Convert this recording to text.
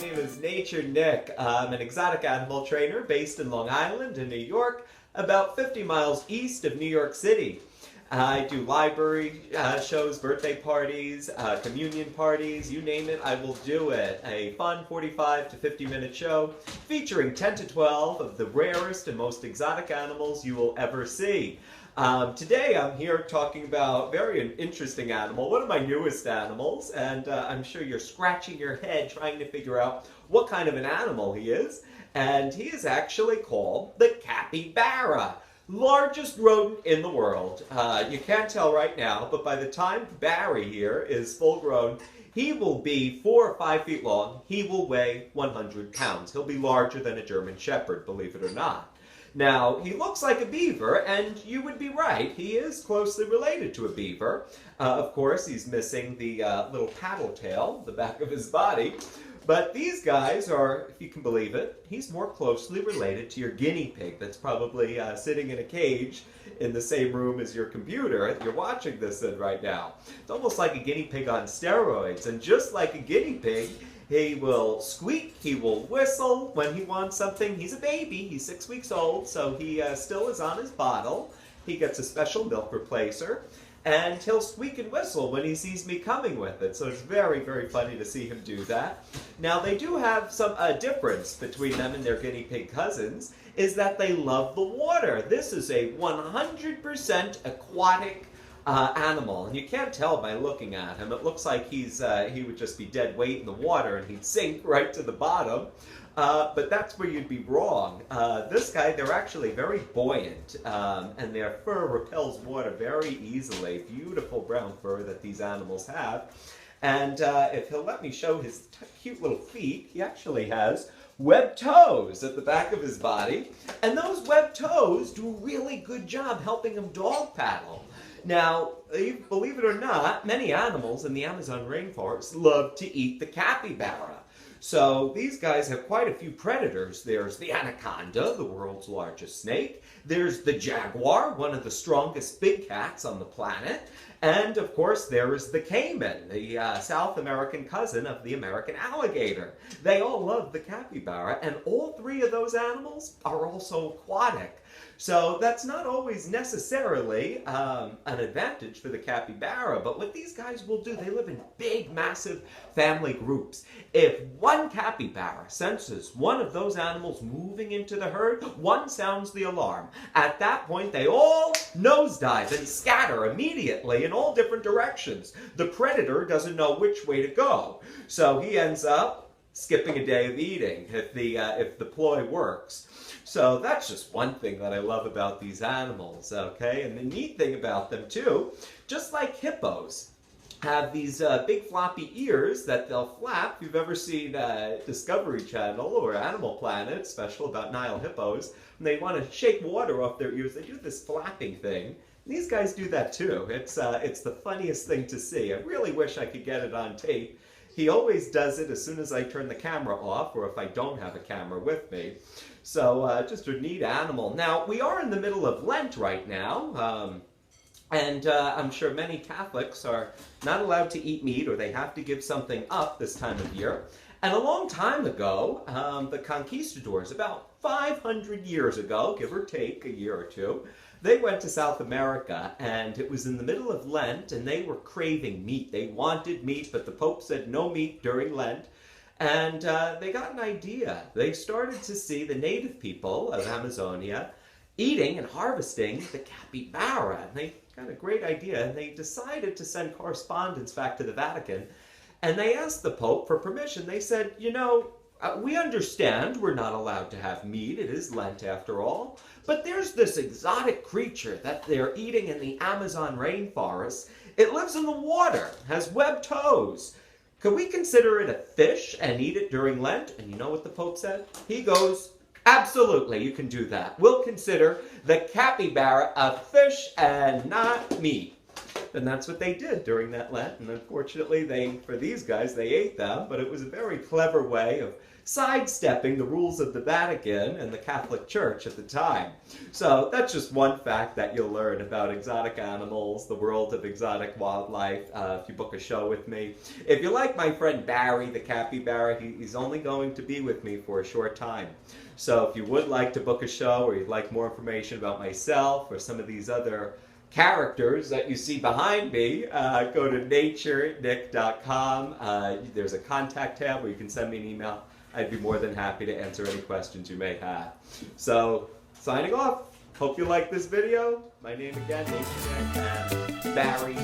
name is Nature Nick. I'm an exotic animal trainer based in Long Island in New York, about 50 miles east of New York City. I do library shows, birthday parties, communion parties, you name it, I will do it. A fun 45 to 50-minute show featuring 10 to 12 of the rarest and most exotic animals you will ever see. Today I'm here talking about a very interesting animal, one of my newest animals, and I'm sure you're scratching your head trying to figure out what kind of an animal he is. And he is actually called the capybara. Largest rodent in the world. You can't tell right now, but by the time Barry here is full grown, he will be 4 or 5 feet long. He will weigh 100 pounds. He'll be larger than a German Shepherd, believe it or not. Now, he looks like a beaver, and you would be right. He is closely related to a beaver. Of course, he's missing the little paddle tail, the back of his body. But these guys are, if you can believe it, he's more closely related to your guinea pig that's probably sitting in a cage in the same room as your computer that you're watching this in right now. It's almost like a guinea pig on steroids. And just like a guinea pig, he will squeak, he will whistle when he wants something. He's a baby, he's 6 weeks old, so he still is on his bottle. He gets a special milk replacer. And he'll squeak and whistle when he sees me coming with it. So it's very, very funny to see him do that. Now, they do have some difference between them and their guinea pig cousins, is that they love the water. This is a 100% aquatic animal. And you can't tell by looking at him. It looks like he would just be dead weight in the water and he'd sink right to the bottom. But that's where you'd be wrong. This guy, they're actually very buoyant, and their fur repels water very easily. Beautiful brown fur that these animals have. And if he'll let me show his cute little feet, he actually has webbed toes at the back of his body. And those webbed toes do a really good job helping him dog paddle. Now, believe it or not, many animals in the Amazon rainforest love to eat the capybara. So these guys have quite a few predators. There's the anaconda, the world's largest snake. There's the jaguar, one of the strongest big cats on the planet. And of course, there is the caiman, the South American cousin of the American alligator. They all love the capybara, and all 3 of those animals are also aquatic. So that's not always necessarily an advantage for the capybara, but what these guys will do, they live in big, massive family groups. If one capybara senses one of those animals moving into the herd, one sounds the alarm. At that point, they all nosedive and scatter immediately in all different directions. The predator doesn't know which way to go, so he ends up skipping a day of eating if the ploy works. So that's just one thing that I love about these animals, okay? And the neat thing about them too, just like hippos, have these big floppy ears that they'll flap. If you've ever seen Discovery Channel or Animal Planet, special about Nile hippos, when they want to shake water off their ears, they do this flapping thing. These guys do that too. It's the funniest thing to see. I really wish I could get it on tape. He always does it as soon as I turn the camera off, or if I don't have a camera with me. So just a neat animal. Now, we are in the middle of Lent right now, and I'm sure many Catholics are not allowed to eat meat, or they have to give something up this time of year. And a long time ago, the conquistadors, about 500 years ago, give or take a year or two, they went to South America, and it was in the middle of Lent, and they were craving meat. They wanted meat, but the Pope said no meat during Lent. And they got an idea. They started to see the native people of Amazonia eating and harvesting the capybara. And they got a great idea, and they decided to send correspondence back to the Vatican. And they asked the Pope for permission. They said, you know, we understand we're not allowed to have meat. It is Lent after all. But there's this exotic creature that they're eating in the Amazon rainforest. It lives in the water, has webbed toes. Could we consider it a fish and eat it during Lent? And you know what the Pope said? He goes, absolutely, you can do that. We'll consider the capybara a fish and not meat. And that's what they did during that Lent. And unfortunately, for these guys, they ate them. But it was a very clever way of sidestepping the rules of the Vatican and the Catholic Church at the time. So that's just one fact that you'll learn about exotic animals, the world of exotic wildlife, if you book a show with me. If you like my friend Barry the capybara, he's only going to be with me for a short time. So if you would like to book a show, or you'd like more information about myself or some of these other characters that you see behind me, go to naturenick.com. There's a contact tab where you can send me an email. I'd be more than happy to answer any questions you may have. So, signing off. Hope you like this video. My name again, Nature Nick, and Barry.